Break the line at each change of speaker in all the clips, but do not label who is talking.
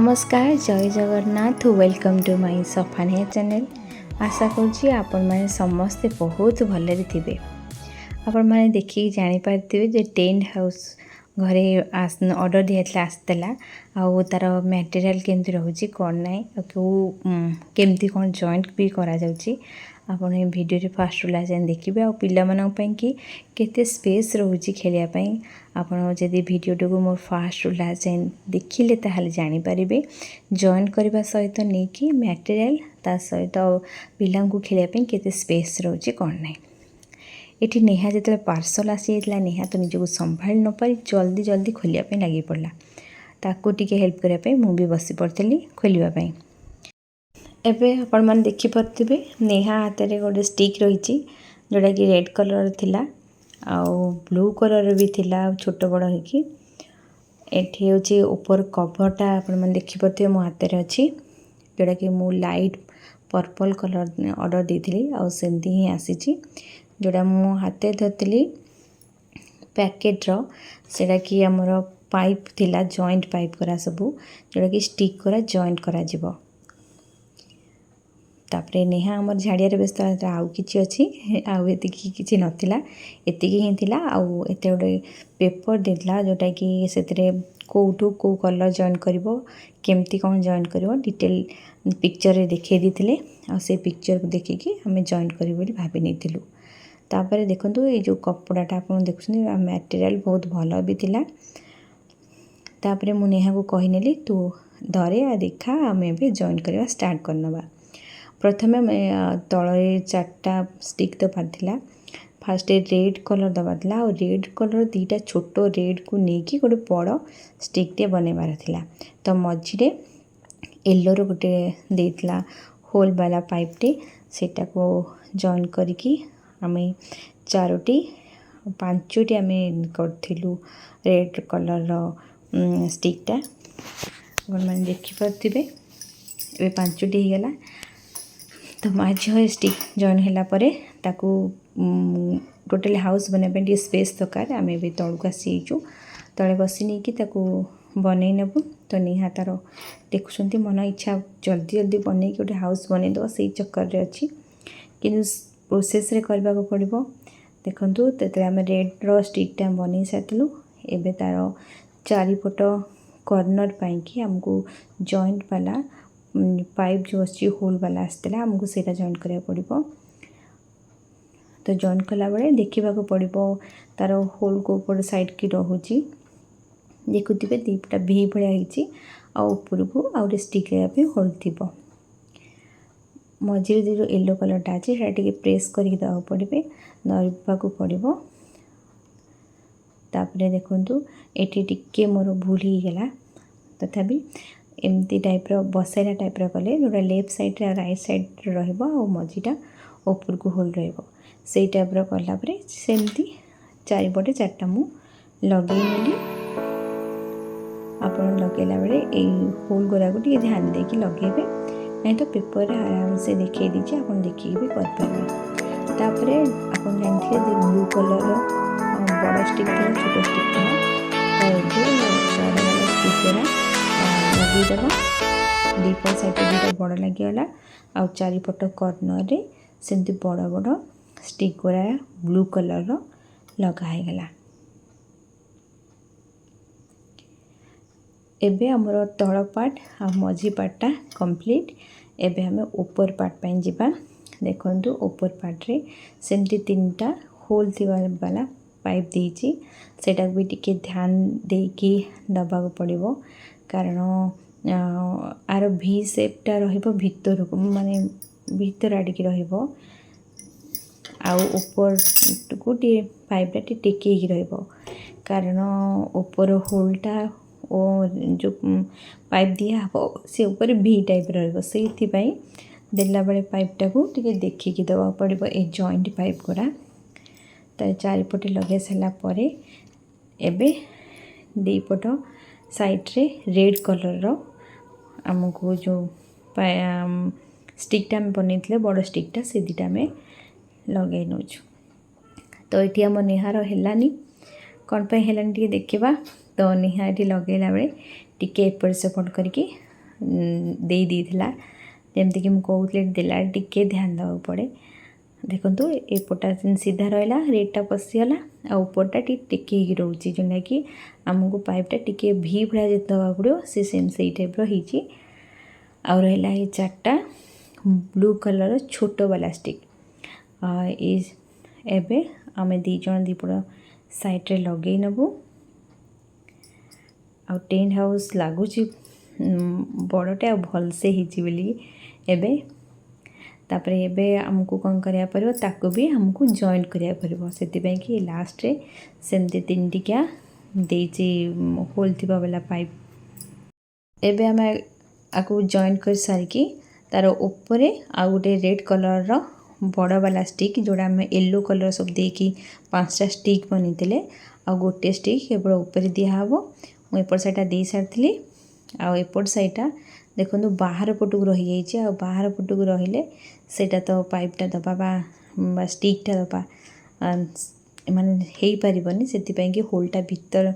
नमस्कार जय Jagannath welcome to my Safania channel. आशा करुँची आपण मैंने समस्ते बहुत भलरे थे। आपण मैंने देखिए जापारे जे टेंट हाउस घरे ऑर्डर दिया आसला आउ तार मटेरियल केमती रोचे कौन ना केमती कौन जॉइंट भी करा आपण ये वीडियो फास्ट लास्ट देखिए आ पाई कि केते स्पेस रोचे खेलने आपड़ जदि वीडियो को मोर फास्ट लास्ट देखिले ताहले जानी पारिबे जॉइन करने सहित नहीं कि मटेरियल ता सहित पिला खेलने केते स्पेस रोचे कौन ना। ये नेहा जो पार्सल आसी जाता नेहा तो निजक संभाल न पारी जल्दी जल्दी खोलिया लगी पड़ा ताकू टिके हेल्प करने मुझे बसी पड़ी खोलवाई। एबे आपण मैंने देखिपे नेहा हाथ में गोटे स्टिक रही जोटा कि रेड कलर थिला आउ ब्लू कलर भी थिला छोट बड़ होगी। एठी होची ऊपर कवरटा आपण मैंने देखिपे मो हाथ में अच्छी जोटा कि मु लाइट पर्पल कलर ऑर्डर देती आउ सेमती ही आसी जोटा मु हाथ धरती पैकेट्र सेटा कि आमर पाइप थिला जॉइंट पाइप करा सबू जोटा कि स्टिक करा जॉइंट करा जिवो। तापरे नेहा आमर झाड़िया व्यस्त आउ कि अच्छी आउ एति नाला एति ही थिला आउ एते गोटे पेपर देला जोटा कि से कौटू कौ कलर जॉइन करिवो केमती कौन जॉइन करिवो डिटेल पिक्चर रे देखै दिथिले आ से पिक्चर को देखिकी हमें जॉइन करिवो बोली भाबी नेथिलु। तापरे देखंतु ये जो कपड़ाटा आपन देखुछन मटेरियल बहुत भल भी थिला। तापरे मु नेहा को कहिनेली तू धरे आ देखा हमें भी जॉइन करवा स्टार्ट करनबा। प्रथमे तले चार्टा स्टिक दबार थिला फास्ट रेड कलर दबार थिला और रेड कलर दीटा छोट रेड को लेकिन गोटे बड़ स्टिकटे बनइबार थिला। तो मझिरे येलोर गोटे देइतला होल वाला पाइपटे सेटा को जॉइन करिकी आमे चारोटी पांचोटी आमे करथिलु रेड कलर स्टिकटा मैंने देखिपे ए पांचोटी हो गला। तो माझ स्टिक जॉइन होला परे ताकू टोटल हाउस बनवाई स्पेस दरकार आम भी तौक आसीचु तले बसी नहीं कि बनई नेबू। तो निहा तार देखुं मन इच्छा जल्दी जल्दी बनई गोटे हाउस बनईदेव से चक्कर अच्छी कि प्रोसेस रे करने को पड़ो। देखु तो आम रेड्र स्टिकटा बनई सारूँ एवं तार चारिपट कॉर्नर पाई आमको जॉइंट वाला पाइप जो अच्छी होल वाला आसला आमको सेटा जॉइन करा पड़ो। तो जॉइन कला बेले देखा पड़ो तार होल को ऊपर साइड की रोचे देखुए दीपटा भी भाई ऊपर को आउे स्टिक भी होल थी मझे जो येलो कलरटा अच्छे से प्रेस करके देवा पड़े धरवा पड़ो। तापरे देखु ये टिके मोर भूल ही गला तथापि एमती टाइप्र बसैला टाइप्र कले जोटा लेफ्ट साइड राइट साइड रझीटा ऊपर को होल रही टाइप्र कलापर सेमती चारिपटे चार्टा मु लगे नेली। आप लगेला बेले होल गुरा को ध्यान देके लगेबे नहीं तो पेपर आराम से देखे दीजिए आप देखिए भी करेंगे। तापर आप जानते ब्लू कलर बड़ स्टिक था छोट स्टिक था तो बड़ वाला स्टिक लगेदेव दीपट साइड दुटा बड़ लगिगला आ चारिपट कॉर्नर रे सेमती बड़ बड़ स्टिक गुरा ब्लू कलर लगाईगला। एबे हमर तल पार्ट आ मझी पार्टटा कंप्लीट। एबे हमें ऊपर पार्ट पे जीवा। देखंतु ऊपर पार्ट रे सेमती तीनटा होल थी वाला पाइप देइची सेटा भी टिके ध्यान देकी दबा को पड़ो कारण आर भी सेपटा रहिबो भितर को माने भितर आडिकी रहिबो आउ ऊपर को पाइपटा टेकी रहिबो कारण ऊपर होलटा ओ जो पाइप दिया हो से ऊपर भी टाइप रही देला बेले पाइपटा को टिके देखिकी देवा पड़ो ए जॉइंट पाइप गुरा। तो चारिपटे लगे सारापर एबे दीपट साइड रे रेड कलर आमको जो स्टिकटा बनई बड़ स्टिकटा से दीटा आम लगे नौ। तो ये आम नेहार है कौन पे है देखा तो निहा ये लगेला बेले टिके एपट सेपट करके दे देइथिला जेमती कि कहूली देला टिके ध्यान देवा पड़े। देखो एपटा सीधा रहा रेडटा पशिगला आउपरटा टिके रोचे जोटा कि आमको पाइपटा टिके भी भाया जो दवा पड़ो सी सेम से टाइप रही। आउ रहा ये 4टा ब्लू कलर छोट वाला स्टिक एबे आमे दीजन दीपड़ साइड रे लगे नबू। आ टेंट हाउस लगुच बड़टे आ भलसे बोली एबे तापर एबे आमको कौन करिया पड़ो ताको भी हमको जॉइंट करिया पड़ो से कि लास्ट रे सेमती 3 टिकिया देची होल थिबा वाला पाइप एबे आम आपको जॉइंट कर सारिकी तार ऊपर आउ गोटे रेड कलर रो बड़ वाला स्टिक जोड़ा आम येलो कलर सब देकी 5टा स्टिक बनी आ गोटे स्टिक केवल ऊपर दिहब मुझे साइडा दे सारी आउट साइडा देखो बाहर पटक रही जाइए बाहर पटक रहिले सेटा तो पाइपटा दबा बा स्टिकटा दबा माने हो पारबनी से कि होलटा भीतर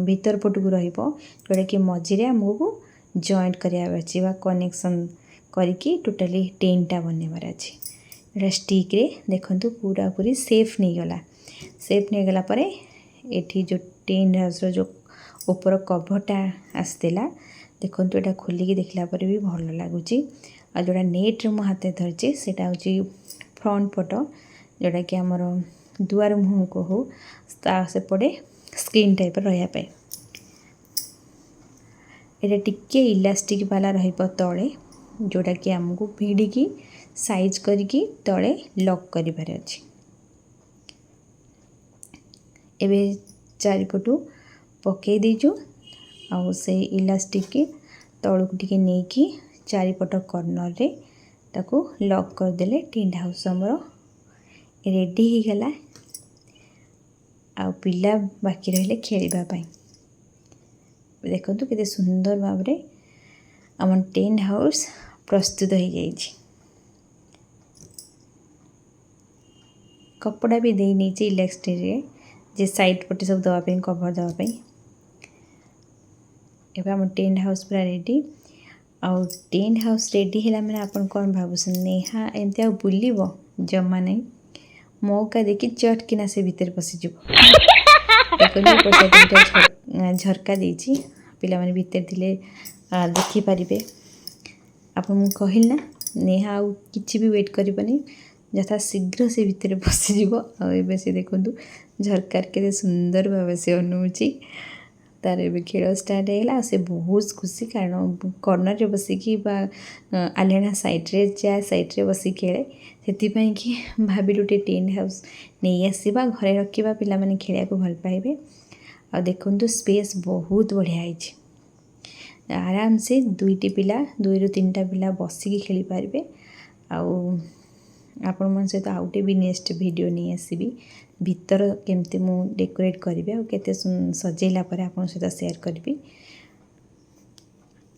भीतर पटक रोटा कि मझे आमको जॉइंट करार अच्छी कनेक्शन करके टोटाली टेंटा बनवार अच्छे स्टिक रे देखु पूरा पूरी सेफ नहीं गला। सेफ नहीं गला परे एठी जो टेंट हाउस जो ऊपर कभरटा आसला देखो यहाँ खोलिकी देखला पर भी भल लगुच। आ जोड़ा नेट मो हाथ धरची सेटा हूँ फ्रंट पट जोटा कि आमर दुआर मुँह को हो सेपटे स्क्रीन टाइप रही ये टिके इलास्टिक वाला तले जोटा कि आमको भिड़िकी साइज करके तले लॉक करिबार अछि। एबे चारिपटू पकई देजु आउ से इलास्टिक के तलू टिके नेकी चारिपट कॉर्नर रे ताको लॉक करदेले टेंट हाउस हमर रेडी हो गला। आ पिला बाकी रहिले खेलिबा पाई देखो केते सुंदर भाव रे आम टेंट हाउस प्रस्तुत हो जाइए। कपड़ा भी दे नहीं इलेक्ट्रिक जे साइड पटे सब दवाई कवर दवाई एवं आम टेंट हाउस पूरा रेडी। आउ टेंट हाउस रेडी है मैंने आपन कौन भावुस नेहा एमती आ बुलव जमा नहीं मौका देखी चटकिना से भितर पशिज झरका देती पिला माने भितर थिले देखिपारे आप कहल ना नेहा आउ किसी भी वेट करनी यथा शीघ्र से भितर पशिज आ से देखु झरकार के सुंदर भाव से अनुची तार ए खेल स्टार्ट है से बहुत खुशी कारण कॉर्नर रे बसिकी आलेना साइड रे जा साइड रे बसी खेले से कि भाविलु टेंट हाउस नहीं आसवा घरे रखा पिला माने खेलिया को भल पाइबे। आ देखु स्पेस बहुत बढ़िया है आराम से 2टी पिला 2 ରୁ 3टा पिला बसिकी खेली पारे। आपण मन सहित आउटे भी नेक्स्ट वीडियो नहीं आसबि भीतर केमती मु डेकोरेट करी आ केते सजेला पर आपण सहित शेयर करी।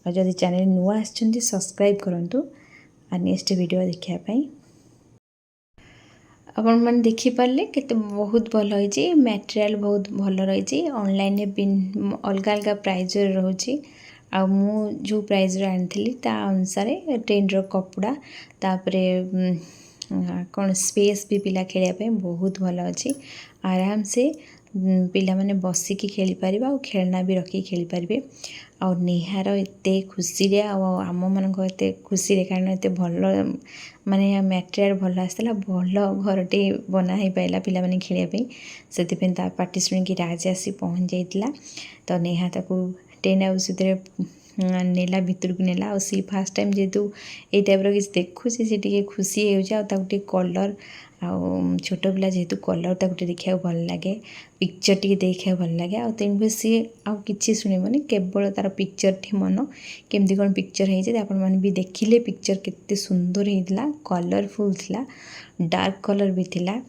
और जदि चैनल नुआ आछंती सब्सक्राइब करंतु आ नेक्स्ट वीडियो देखिया पाई। आपण मन देखि पारले केते बहुत भल होईची मटेरियल बहुत भल रही ऑनलाइन अलग अलग प्राइस रोची आ मु जो प्राइस रे आनी ता अनुसार टेंट रो कपड़ा तापरे कौन स्पेस भी पिला खेलिया बहुत भल अच्छी आराम से पिला माने बसिकी खेली पारे और खेलना भी रखी खेली पारे। आ नेहार एत खुशी रे आम मान खुशी रे कारण एत भल माने मटेरियल भल आसला भल घरटे बना ही पाइला पिला माने खेलिया से पार्टी शुणी राज आसी पहुँच जाइला तो नेहा ताकू टेंट हाउस नेला भितर को नेला और सी फास्ट टाइम जेहेतु ये टाइप किसी देखुची से टी खुशी हो कलर आ छोट पिला जेहेतु कलर ताकू देखा भल लगे पिक्चर टी देखा भल लगे आ तेणु सी आउ कि शुणबनी केवल तार पिक्चर टी मन केमती कौन पिक्चर होती आपण मैंने भी देखिले पिक्चर केते सुंदर होता कलरफुल थिला डार्क कलर भी थिला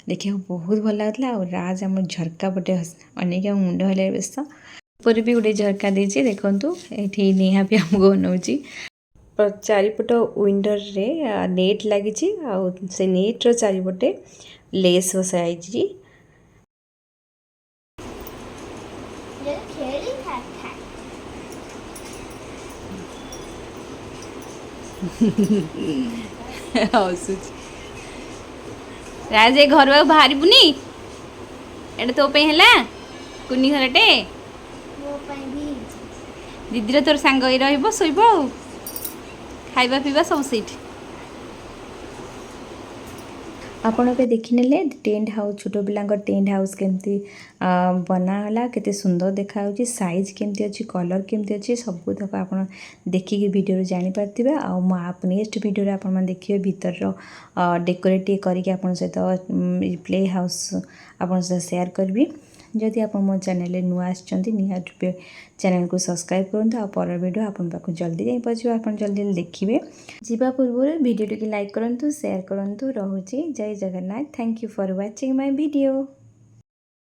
देखा बहुत भल लगता। और राज आम झरका पटे अनेक मुंड हल बेस ऊपर भी गोटे झरका देती देखु ये नेहा भी आमको बनाऊँगी चारिपट विंडर रे नेट लगी से नेट रो चारिपटे लेस बसाई
ହସୁଛି ରାଜ ଏ ଘରୁ ଆଉ ବାହାରିବୁନି ଏଇଟା ତୋ ପାଇଁ ହେଲା କୁନି ଘରଟେ ଦିଦିର ତୋର ସାଙ୍ଗ ହେଇ ରହିବ ଶୋଇବ ଆଉ ଖାଇବା ପିଇବା ସବୁ ସେଇଠି
ଆପଣ ଏବେ ଦେଖିନେଲେ ଟେଣ୍ଟ ହାଉସ୍ ଛୋଟ ପିଲାଙ୍କ ଟେଣ୍ଟ ହାଉସ୍ କେମିତି ବନାହେଲା କେତେ ସୁନ୍ଦର ଦେଖାଯାଉଛି ସାଇଜ୍ କେମିତି ଅଛି କଲର୍ କେମିତି ଅଛି ସବୁତକ ଆପଣ ଦେଖିକି ଭିଡ଼ିଓରୁ ଜାଣିପାରିଥିବେ ଆଉ ମୁଁ ନେକ୍ସଟ ଭିଡ଼ିଓରେ ଆପଣମାନେ ଦେଖିବେ ଭିତରର ଡେକୋରେଟ୍ କରିକି ଆପଣଙ୍କ ସହିତ ପ୍ଲେ ହାଉସ୍ ଆପଣଙ୍କ ସହିତ ସେୟାର କରିବି ଯଦି ଆପଣ ମୋ ଚ୍ୟାନେଲରେ ନୂଆ ଆସିଛନ୍ତି ନିହାତି ଚ୍ୟାନେଲକୁ ସବସ୍କ୍ରାଇବ୍ କରନ୍ତୁ ଆଉ ପର ଭିଡ଼ିଓ ଆପଣଙ୍କ ପାଖକୁ ଜଲ୍ଦି ଯାଇ ପହଞ୍ଚିବ ଆପଣ ଜଲ୍ଦି ଦେଖିବେ ଯିବା ପୂର୍ବରୁ ଭିଡ଼ିଓଟିକୁ ଲାଇକ୍ କରନ୍ତୁ ସେୟାର କରନ୍ତୁ ରହୁଛି ଜୟ Jagannath thank you for watching my video